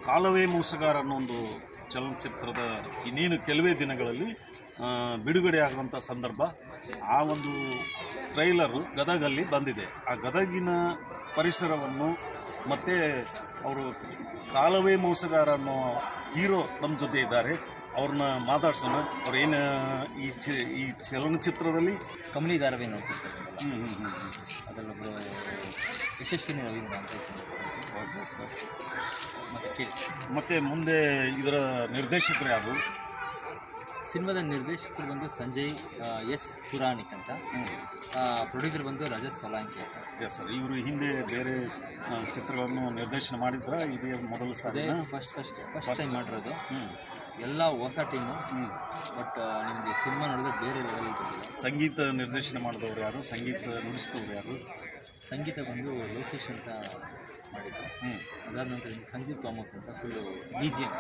ಕಾಲವೇ ಮೋಸಗಾರ ಅನ್ನೋ ಒಂದು ಚಲನಚಿತ್ರದ ಇನ್ನೇನು ಕೆಲವೇ ದಿನಗಳಲ್ಲಿ ಬಿಡುಗಡೆ ಆಗುವಂಥ ಸಂದರ್ಭ. ಆ ಒಂದು ಟ್ರೈಲರು ಗದಗಲ್ಲಿ ಬಂದಿದೆ. ಆ ಗದಗಿನ ಪರಿಸರವನ್ನು ಮತ್ತು ಅವರು ಕಾಲವೇ ಮೋಸಗಾರ ಅನ್ನೋ ಹೀರೋ ನಮ್ಮ ಜೊತೆ ಇದ್ದಾರೆ. ಅವ್ರನ್ನ ಮಾತಾಡ್ಸೋಣ. ಅವ್ರೇನು ಈ ಚಲನಚಿತ್ರದಲ್ಲಿ ಕಮಲಿ ಧಾರಾವಾಹಿ ನೋಡ್ತಿರ್ತಾರೆ. ಅದರಲ್ಲೊಬ್ಬರು ಯಶಸ್ವಿನಿ ರವೀಂದ್ರ ಅಂತ ಓಕೆ ಸರ್. ಮತ್ತು ಕೇಳಿ ಮತ್ತು ಮುಂದೆ ಇದರ ನಿರ್ದೇಶಕರು ಯಾರು? ಸಿನಿಮಾದ ನಿರ್ದೇಶಕರು ಬಂದು ಸಂಜಯ್ ಎಸ್ ಪುರಾಣಿಕ್ ಅಂತ, ಪ್ರೊಡ್ಯೂಸರ್ ಬಂದು ರಜತ್ ಸೋಲಂಕಿ ಅಂತ. Yes sir. ಇವರು ಹಿಂದೆ ಬೇರೆ ಚಿತ್ರಗಳನ್ನು ನಿರ್ದೇಶನ ಮಾಡಿದ್ರ? ಇದೇ ಮೊದಲು ಸಾರಿ ಫಸ್ಟ್ ಟೈಮ್ ಮಾಡಿರೋದು. ಎಲ್ಲ ಹೊಸ ಟೀಮು. ಬಟ್ ನಿಮಗೆ ಸಿನಿಮಾ ನೋಡಿದ್ರೆ ಬೇರೆ ಲೆವೆಲ್ ಬರಲಿಲ್ಲ. ಸಂಗೀತ ನಿರ್ದೇಶನ ಮಾಡಿದವರು ಯಾರು? ಸಂಗೀತ ನುಡಿಸಿದವರು ಯಾರು? ಸಂಗೀತ ಬಂದು ಲೋಕೇಶ್ ಅಂತ ಮಾಡಿದ್ರು. ಅದಾದ ನಂತರ ಸಂಜೀವ್ ಥಾಮಸ್ ಅಂತ full BGM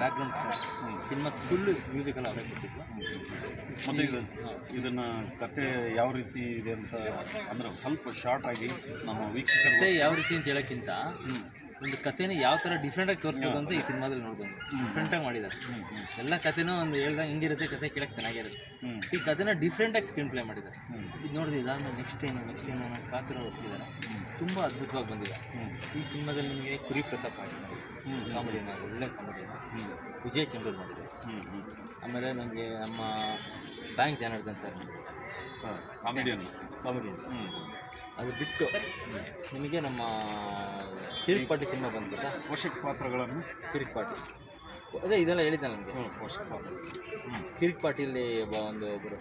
background score cinema full musical ಅವರೇ ಕೊಟ್ಟಿದ್ದು. ಮತ್ತು ಇದನ್ನು ಕತೆ ಯಾವ ರೀತಿ ಇದೆ ಅಂತ ಅಂದರೆ ಸ್ವಲ್ಪ ಶಾರ್ಟ್ ಆಗಿ ನಮ್ಮ ವೀಕ್ಷಕರು ಕತೆ ಯಾವ ರೀತಿ ಅಂತ ಹೇಳೋಕ್ಕಿಂತ ಒಂದು ಕಥೆನ ಯಾವ ಥರ ಡಿಫ್ರೆಂಟಾಗಿ ತೋರಿಸ್ಬೋದು ಅಂತ ಈ ಸಿನಿಮಾದಲ್ಲಿ ನೋಡ್ಬೋದು. ಡಿಫ್ರೆಂಟಾಗಿ ಮಾಡಿದ್ದಾರೆ. ಎಲ್ಲ ಕಥೆನೂ ಒಂದು ಹೇಳ್ದಂಗೆ ಹಿಂಗಿರುತ್ತೆ, ಕತೆ ಕೇಳೋಕ್ಕೆ ಚೆನ್ನಾಗಿರುತ್ತೆ. ಈ ಕಥೆನ ಡಿಫ್ರೆಂಟಾಗಿ ಸ್ಕ್ರೀನ್ ಪ್ಲೇ ಮಾಡಿದ್ದಾರೆ. ಇದು ನೋಡಿದ್ರೆ ಇದಾದ್ಮೇಲೆ ನೆಕ್ಸ್ಟ್ ಏನು ಅನ್ನೋ ಕಾತುರ ಹೊಡ್ತಿದ್ದಾರೆ. ತುಂಬ ಅದ್ಭುತವಾಗಿ ಬಂದಿದೆ. ಈ ಸಿನಿಮಾದಲ್ಲಿ ನಿಮಗೆ ಕುರಿ ಪ್ರತಾಪ್ ಮಾಡಿದ್ದಾರೆ, ಕಾಮಿಡಿನ ಒಳ್ಳೆ ಕಾಮಿಡಿನ. ವಿಜಯ್ ಚಂದ್ರ ಮಾಡಿದ್ದಾರೆ. ಆಮೇಲೆ ನನಗೆ ನಮ್ಮ ಬ್ಯಾಂಕ್ ಜನಾರ್ದನ್ ಸರ್ ಮಾಡಿದ್ದಾರೆ ಕಾಮಿಡಿಯನ್. ಅದು ಬಿಟ್ಟು ನಿಮಗೆ ನಮ್ಮ ಕಿರಿಕ್ ಪಾಟಿ ಸಿನಿಮಾ ಬಂದ್ಬಿಟ್ಟ ಪೋಷಕ ಪಾತ್ರಗಳನ್ನು ಕಿರಿಕ್ ಅದೇ ಇದೆಲ್ಲ ಹೇಳಿದ್ದೆ ನನಗೆ. ಪೋಷಕ ಪಾತ್ರ ಕಿರಿಕ್ ಪಾಟಿಯಲ್ಲಿ ಒಬ್ಬರು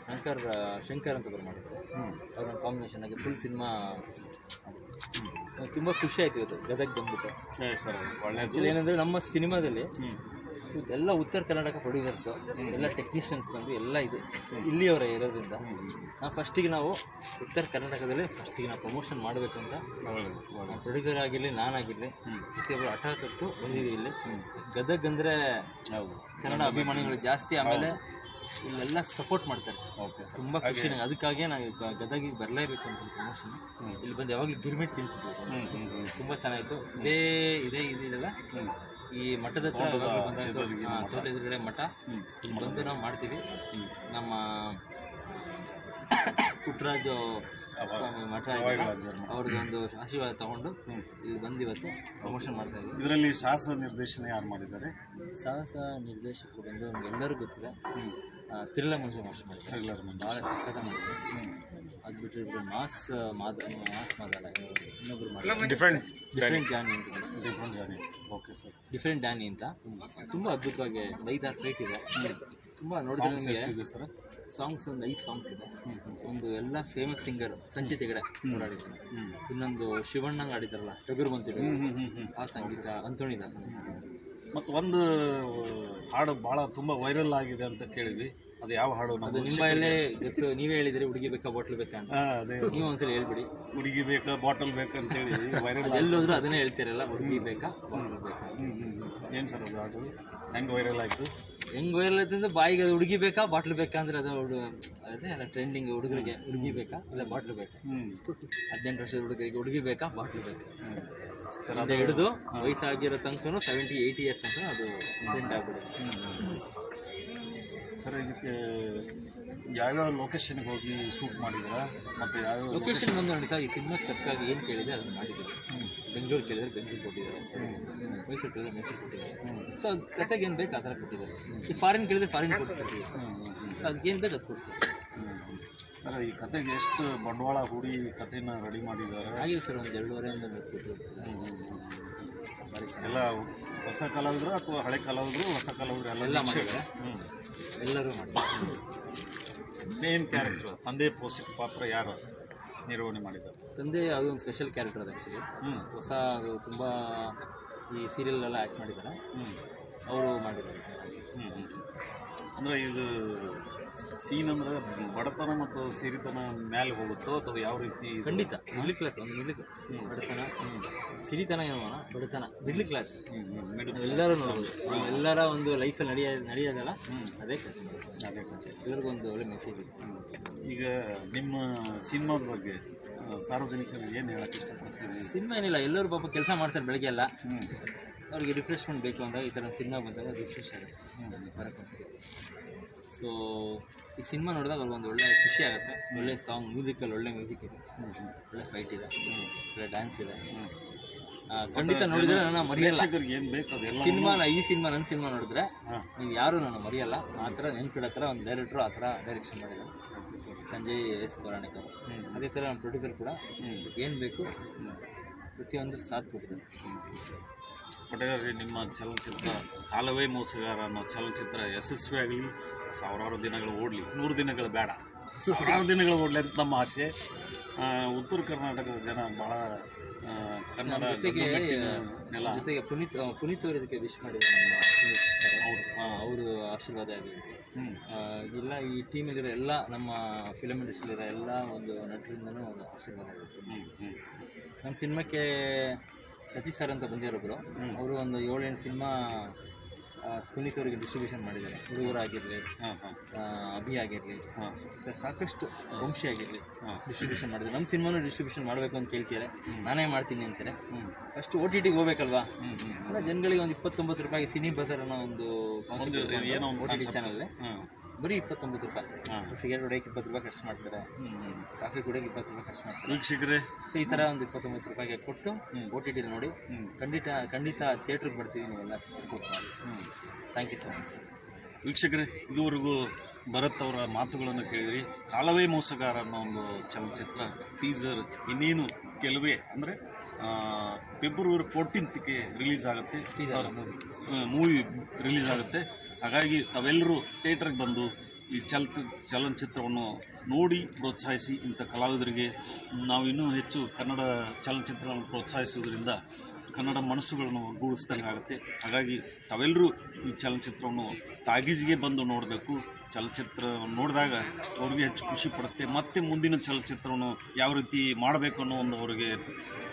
ಶಂಕರ್ ಅಂತ ಒಬ್ಬರು ಮಾಡಿದ್ರು. ಅವ್ರ ಕಾಂಬಿನೇಷನ್ ಆಗಿ ಫುಲ್ ಸಿನಿಮಾ ತುಂಬ ಖುಷಿ ಆಯ್ತು ಇವತ್ತು ಗದಗ ಬಂದ್ಬಿಟ್ಟು. ಸರ್ ಒಳ್ಳೆ ಏನಂದರೆ ನಮ್ಮ ಸಿನಿಮಾದಲ್ಲಿ ಎಲ್ಲ ಉತ್ತರ ಕರ್ನಾಟಕ ಪ್ರೊಡ್ಯೂಸರ್ಸು ಎಲ್ಲ ಟೆಕ್ನಿಷಿಯನ್ಸ್ ಬಂದು ಎಲ್ಲ ಇದೆ ಇಲ್ಲಿಯವರ ಇರೋದ್ರಿಂದ ನಾವು ಉತ್ತರ ಕರ್ನಾಟಕದಲ್ಲೇ ನಾವು ಪ್ರಮೋಷನ್ ಮಾಡಬೇಕು ಅಂತ ಪ್ರೊಡ್ಯೂಸರ್ ಆಗಿರಲಿ ನಾನಾಗಿರಲಿ ಪ್ರತಿಯೊಬ್ಬರು ಹಠ ತೊಟ್ಟು ಬಂದಿದ್ದೀವಿ. ಇಲ್ಲಿ ಗದಗ ಅಂದರೆ ಕನ್ನಡ ಅಭಿಮಾನಿಗಳು ಜಾಸ್ತಿ. ಆಮೇಲೆ ಇಲ್ಲೆಲ್ಲ ಸಪೋರ್ಟ್ ಮಾಡ್ತಾರೆ. ತುಂಬ ಖುಷಿ ನನಗೆ. ಅದಕ್ಕಾಗಿಯೇ ನಾವು ಗದಗಿಗೆ ಬರಲೇಬೇಕು ಅಂತ ಪ್ರಮೋಷನ್. ಇಲ್ಲಿ ಬಂದು ಯಾವಾಗಲೂ ಗಿರ್ಮಿಟ್ ತಿಂತಿದ್ವಿ. ತುಂಬ ಚೆನ್ನಾಗಿತ್ತು. ಇದೆಲ್ಲ ಈ ಮಠದ ಹತ್ರ ತೋಟ ಎದುರುಗಡೆ ಮಠ ಇಲ್ಲಿ ಬಂದು ನಾವು ಮಾಡ್ತೀವಿ. ನಮ್ಮ ಪುಟ್ಟರಾಜು ಮಠ ಅವ್ರದ್ದೊಂದು ಆಶೀರ್ವಾದ ತಗೊಂಡು ಇಲ್ಲಿ ಬಂದು ಇವತ್ತು ಪ್ರಮೋಷನ್ ಮಾಡ್ತಾ ಇದ್ದೀವಿ. ಇದರಲ್ಲಿ ಸಾಹಸ ನಿರ್ದೇಶನ ಯಾರು ಮಾಡಿದ್ದಾರೆ? ಸಾಹಸ ನಿರ್ದೇಶಕರು ಬಂದು ನಮ್ಗೆ ಎಲ್ಲರೂ ಗೊತ್ತಿದೆ. ತಿರುಳ ಮಂಜು ಮಾಸ್ಟರ್ ಮಾಡಿದ್ದಾರೆ. ಭಾಳ ಸಖತ್ತ ಮಾಡಿದ್ದಾರೆ. ಅದು ಬಿಟ್ಟರೆ ಮಾಸ್ ಮಾದಲ ಇನ್ನೊಬ್ಬರು ಮಾಡಿದ್ದಾರೆ. ಡಿಫ್ರೆಂಟ್ ಡ್ಯಾನಿ ಅಂತ ತುಂಬ ಅದ್ಭುತವಾಗಿ 5-6 ಫೈಟ್ ಇದೆ. ತುಂಬ ನೋಡಿದ್ರೆ ನಿಮಗೆ ಸಾಂಗ್ಸ್ ಒಂದು 5 ಸಾಂಗ್ಸ್ ಇದೆ. ಒಂದು ಎಲ್ಲ ಫೇಮಸ್ ಸಿಂಗರ್ ಸಂಚಿತ್ ಹೆಗಡೆ ಓಡಾಡಿದ್ದಾರೆ. ಇನ್ನೊಂದು ಶಿವಣ್ಣಂಗೆ ಆಡಿದಾರಲ್ಲ ಟಗರು ಬಂತಿದೆ ಆ ಸಂಗೀತ ಅಂತೋಣಿ ದಾಸ್. ಮತ್ತು ಒಂದು ಹಾಡು ಭಾಳ ತುಂಬ ವೈರಲ್ ಆಗಿದೆ ಅಂತ ಕೇಳಿದ್ವಿ. ಅದು ಯಾವ ಹಾಡು? ಅದು ನಿಮ್ಮ ಎಲ್ಲೇ ಗೊತ್ತು. ನೀವೇ ಹೇಳಿದ್ರಿ ಹುಡುಗಿ ಬೇಕಾ ಬಾಟ್ಲ್ ಬೇಕಾ ಅಂತ. ನೀವು ಒಂದ್ಸಲ ಹೇಳ್ಬಿಡಿ. ಹುಡುಗಿ ಬೇಕಾ ಬಾಟಲ್ ಬೇಕಾ ಅಂತೇಳಿ ವೈರಲ್ ಎಲ್ಲೋದ್ರೂ ಅದನ್ನೇ ಹೇಳ್ತೀರಲ್ಲ, ಹುಡುಗಿ ಬೇಕಾ ಬಾಟ್ಲ್ ಬೇಕಾ. ಏನು ಸರ್ ಅದು ಹಾಡು ಹೆಂಗೆ ವೈರಲ್ ಆಯಿತು? ಹೆಂಗೆ ವೈರಲ್ ಆಯ್ತು ಅಂದರೆ ಬಾಯಿಗೆ ಅದು ಹುಡುಗಿ ಬೇಕಾ ಬಾಟ್ಲ್ ಬೇಕಾ ಅಂದರೆ ಅದು ಅದೇ ಅಲ್ಲ ಟ್ರೆಂಡಿಂಗ್. ಹುಡುಗರಿಗೆ ಹುಡುಗಿ ಬೇಕಾ ಇಲ್ಲ ಬಾಟ್ಲ್ ಬೇಕಾ. 18 ವರ್ಷದ ಹುಡುಗರಿಗೆ ಹುಡುಗಿ ಬೇಕಾ ಬಾಟ್ಲ್ ಬೇಕಾ ಅಂತ ಹಿಡಿದು ವಯಸ್ಸಾಗಿರೋ ತನಕ 70-80 ಇಯರ್ಸ್ ತನಕ ಅದು ಟ್ರೆಂಡ್ ಆಗ್ಬಿಡುತ್ತೆ. ಸರ್ ಇದಕ್ಕೆ ಯಾವ್ಯಾವ ಲೊಕೇಶನ್ಗೆ ಹೋಗಿ ಶೂಟ್ ಮಾಡಿದ್ದೀರಾ? ಮತ್ತು ಯಾವ್ಯಾವ ಲೊಕೇಶನ್ ಬಂದು ನೋಡಿ ಸರ್, ಈ ಸಿನಿಮಾಕ್ಕೆ ತಕ್ಕಾಗಿ ಏನು ಕೇಳಿದೆ ಅದನ್ನು ಮಾಡಿದ್ದೀವಿ. ಬೆಂಗಳೂರು ಕೇಳಿದರೆ ಬೆಂಗಳೂರು ಕೊಟ್ಟಿದ್ದಾರೆ, ಮೈಸೂರು ಕೇಳಿದ್ರೆ ಮೈಸೂರು ಕೊಟ್ಟಿದ್ದಾರೆ. ಸೊ ಅದು ಕತೆಗೆ ಏನು ಬೇಕು ಆ ಥರ ಕೊಟ್ಟಿದ್ದಾರೆ. ಈ ಫಾರಿನ್ ಕೇಳಿದ್ರೆ ಫಾರಿನ್ ಕೊಟ್ಟಿದ್ದೀವಿ. ಸೊ ಅದಕ್ಕೇನು ಬೇಕು ಅದು ಕೊಡ್ತೀವಿ. ಸರ್ ಈ ಕತೆಗೆ ಎಷ್ಟು ಬಂಡವಾಳ ಹೂಡಿ ಕಥೆನ ರೆಡಿ ಮಾಡಿದ್ದಾರೆ? ಆಗಿದೆ ಸರ್, ಒಂದು 2.5 ಕೊಟ್ಟಿದ್ದಾರೆ. ಎಲ್ಲ ಹೊಸ ಕಲಾವಿದರು ಅಥವಾ ಹಳೆ ಕಲಾವಿದರು ಹೊಸ ಕಲಾವಿದರು ಎಲ್ಲ ಮಾಡಿದ್ದಾರೆ. ಎಲ್ಲರೂ ಮಾಡಿದ್ದಾರೆ. ಮೇನ್ ಕ್ಯಾರೆಕ್ಟರ್ ತಂದೆ ಪೋಷಕ ಪಾತ್ರ ಯಾರು ನಿರ್ವಹಣೆ ಮಾಡಿದ್ದಾರೆ? ತಂದೆ ಅದು ಒಂದು ಸ್ಪೆಷಲ್ ಕ್ಯಾರೆಕ್ಟರ್ ಅದು ಆ್ಯಕ್ಚುಲಿ. ಹೊಸ ಅದು ತುಂಬ ಈ ಸೀರಿಯಲ್ಲೆಲ್ಲ ಆ್ಯಕ್ಟ್ ಮಾಡಿದ್ದಾರೆ, ಅವರು ಮಾಡಿದ್ದಾರೆ. ಅಂದರೆ ಇದು ಸೀನ್ ಅಂದರೆ ಬಡತನ ಮತ್ತು ಸಿರಿತನ ಮೇಲೆ ಹೋಗುತ್ತೋ ಅಥವಾ ಯಾವ ರೀತಿ? ಖಂಡಿತ ಮಿಡ್ಲ್ ಕ್ಲಾಸ್. ಒಂದು ಮಿಡ್ಲ್ ಬಡತನ ಸಿರಿತನ ಏನೋ ಬಡತನ ಮಿಡ್ಲ್ ಕ್ಲಾಸ್ ಎಲ್ಲರೂ ನೋಡ್ಬೋದು. ಎಲ್ಲರ ಒಂದು ಲೈಫಲ್ಲಿ ನಡೆಯೋದಲ್ಲ ಅದೇ ಕಥೆ. ಎಲ್ಲರಿಗೂ ಒಂದು ಒಳ್ಳೆ ಮೆಸೇಜ್ ಇದೆ. ಈಗ ನಿಮ್ಮ ಸಿನಿಮಾದ ಬಗ್ಗೆ ಸಾರ್ವಜನಿಕರಿಗೆ ಏನು ಹೇಳಕ್ಕೆ ಇಷ್ಟಪಡ್ತೀವಿ? ಸಿನಿಮಾ ಏನಿಲ್ಲ, ಎಲ್ಲರೂ ಪಾಪ ಕೆಲಸ ಮಾಡ್ತಾರೆ ಬೆಳಗ್ಗೆ ಎಲ್ಲ. ಅವ್ರಿಗೆ ರಿಫ್ರೆಶ್ಮೆಂಟ್ ಬೇಕು ಅಂದಾಗ ಈ ಥರ ಸಿನಿಮಾ ಬಂದಾಗ ರಿಫ್ರೆಶ್ ಆಗುತ್ತೆ ಬರೋಕ್ಕೆ. ಸೊ ಈ ಸಿನಿಮಾ ನೋಡಿದಾಗ ಅವ್ರಿಗೊಂದು ಒಳ್ಳೆ ಖುಷಿ ಆಗುತ್ತೆ. ಒಳ್ಳೆ ಸಾಂಗ್, ಮ್ಯೂಸಿಕಲ್ಲಿ ಒಳ್ಳೆ ಮ್ಯೂಸಿಕ್ ಇದೆ, ಒಳ್ಳೆ ಫೈಟ್ ಇದೆ, ಒಳ್ಳೆ ಡ್ಯಾನ್ಸ್ ಇದೆ. ಖಂಡಿತ ನೋಡಿದ್ರೆ ನಾನು ಮರೆಯಲ್ಲ. ಏನು ಬೇಕು ಅದೆಲ್ಲ ಈ ಸಿನಿಮಾ ನನ್ನ ಸಿನಿಮಾ ನೋಡಿದ್ರೆ ನೀವು ಯಾರು ನಾನು ಮರೆಯಲ್ಲ. ಆ ಥರ ನೆನ್ಪಿಡೋ ಥರ ಒಂದು ಡೈರೆಕ್ಟ್ರು ಆ ಥರ ಡೈರೆಕ್ಷನ್ ಮಾಡಿದ್ದಾರೆ, ಸಂಜಯ್ ಎಸ್ ಪೌರಾಣಿಕ. ಅದೇ ಥರ ನಮ್ಮ ಪ್ರೊಡ್ಯೂಸರ್ ಕೂಡ ಏನು ಬೇಕು ಪ್ರತಿಯೊಂದು ಸಾಥ್ ಕೊಟ್ಟಿದ್ದಾರೆ. ಪಟೇಲರಿಗೆ ನಿಮ್ಮ ಚಲನಚಿತ್ರ ಕಾಲವೇ ಮೋಸಗಾರ ಅನ್ನೋ ಚಲನಚಿತ್ರ ಯಶಸ್ವಿಯಾಗಲಿ, ಸಾವಿರಾರು ದಿನಗಳು ಓಡಲಿ, 100 ದಿನಗಳು ಬೇಡ, ಸಾವಿರಾರು ದಿನಗಳು ಓಡಲಿ ಅಂತ ನಮ್ಮ ಆಸೆ. ಉತ್ತರ ಕರ್ನಾಟಕದ ಜನ ಭಾಳ ಕನ್ನಡ ಜೊತೆಗೆ ಪುನೀತ್ ಅವರು ಇದಕ್ಕೆ ವಿಶ್ ಮಾಡಿದ್ದಾರೆ. ಅವರು ಆಶೀರ್ವಾದ ಆಗಿರುತ್ತೆ. ಇಲ್ಲ ಈ ಟೀಮಲ್ಲಿರೋ ಎಲ್ಲ ನಮ್ಮ ಫಿಲಮ್ ಇಂಡಸ್ಟ್ರಿಲಿರೋ ಎಲ್ಲ ಒಂದು ನಟರಿಂದನೂ ಒಂದು ಆಶೀರ್ವಾದ ಆಗುತ್ತೆ. ನಮ್ಮ ಸಿನಿಮಾಕ್ಕೆ ಸತೀಶ್ ಸರ್ ಅಂತ ಬಂದಿರೋಬ್ರು, ಅವರು ಒಂದು 7-8 ಸಿನಿಮಾ ಪುನೀತ್ ಅವರಿಗೆ ಡಿಸ್ಟ್ರಿಬ್ಯೂಷನ್ ಮಾಡಿದ್ದಾರೆ. ಹುಡುಗರಾಗಿರಲಿ, ಅಭಿ ಆಗಿರಲಿ, ಸಾಕಷ್ಟು ವಂಶಿ ಆಗಿರಲಿ ಡಿಸ್ಟ್ರಿಬ್ಯೂಷನ್ ಮಾಡಿದ್ದಾರೆ. ನಮ್ಮ ಸಿನಿಮಾನು ಡಿಸ್ಟ್ರಿಬ್ಯೂಷನ್ ಮಾಡಬೇಕು ಅಂತ ಕೇಳ್ತಿದ್ದಾರೆ, ನಾನೇ ಮಾಡ್ತೀನಿ ಅಂತಾರೆ. ಫಸ್ಟ್ OTTಗೆ ಹೋಗ್ಬೇಕಲ್ವಾ, ಜನಗಳಿಗೆ ಒಂದು 29 ರೂಪಾಯಿಗೆ ಸಿನಿ ಬಜಾರ್ ಅನ್ನೋ ಒಂದು OTT ಚಾನಲ್ ಬರೀ 29 ರೂಪಾಯಿ. ಸಿಗರೇಟ್ ಹೊಡೆಯಕ್ಕೆ 20 ರೂಪಾಯಿ ಖರ್ಚು ಮಾಡ್ತಾರೆ, ಕಾಫಿ ಕುಡಿಯೋಕೆ 20 ರೂಪಾಯಿ ಖರ್ಚು ಮಾಡ್ತಾರೆ ವೀಕ್ಷಕರೇ. ಸೊ ಈ ಥರ ಒಂದು 29 ರೂಪಾಯಿಗೆ ಕೊಟ್ಟು OTT ನೋಡಿ ಖಂಡಿತ ಥಿಯೇಟ್ರಿಗೆ ಬರ್ತೀವಿ, ನೀವೆಲ್ಲ ಸಪೋರ್ಟ್ ಮಾಡಿ. Thank you so much. ವೀಕ್ಷಕರೇ, ಇದುವರೆಗೂ ಭರತ್ ಅವರ ಮಾತುಗಳನ್ನು ಕೇಳಿದ್ರಿ. ಕಾಲವೇ ಮೋಸಗಾರ ಅನ್ನೋ ಒಂದು ಚಲನಚಿತ್ರ ಟೀಸರ್ ಇನ್ನೇನು ಕೆಲವೇ ಅಂದರೆ ಫೆಬ್ರವರಿ 14ಗೆ ರಿಲೀಸ್ ಆಗುತ್ತೆ, ಮೂವಿ ರಿಲೀಸ್ ಆಗುತ್ತೆ. ಹಾಗಾಗಿ ತಾವೆಲ್ಲರೂ ಥಿಯೇಟ್ರಿಗೆ ಬಂದು ಈ ಚಲನಚಿತ್ರವನ್ನು ನೋಡಿ ಪ್ರೋತ್ಸಾಹಿಸಿ. ಇಂಥ ಕಲಾವಿದರಿಗೆ ನಾವು ಇನ್ನೂ ಹೆಚ್ಚು ಕನ್ನಡ ಚಲನಚಿತ್ರಗಳನ್ನು ಪ್ರೋತ್ಸಾಹಿಸುವುದರಿಂದ ಕನ್ನಡ ಮನಸ್ಸುಗಳನ್ನು ಒಗ್ಗೂಡಿಸ್ದಂಗೆ ಆಗುತ್ತೆ. ಹಾಗಾಗಿ ತಾವೆಲ್ಲರೂ ಈ ಚಲನಚಿತ್ರವನ್ನು ಟಾಗೀಸ್ಗೆ ಬಂದು ನೋಡಬೇಕು. ಚಲನಚಿತ್ರ ನೋಡಿದಾಗ ಅವ್ರಿಗೆ ಹೆಚ್ಚು ಖುಷಿ ಪಡುತ್ತೆ. ಮತ್ತು ಮುಂದಿನ ಚಲನಚಿತ್ರವನ್ನು ಯಾವ ರೀತಿ ಮಾಡಬೇಕು ಅನ್ನೋ ಒಂದು ಅವರಿಗೆ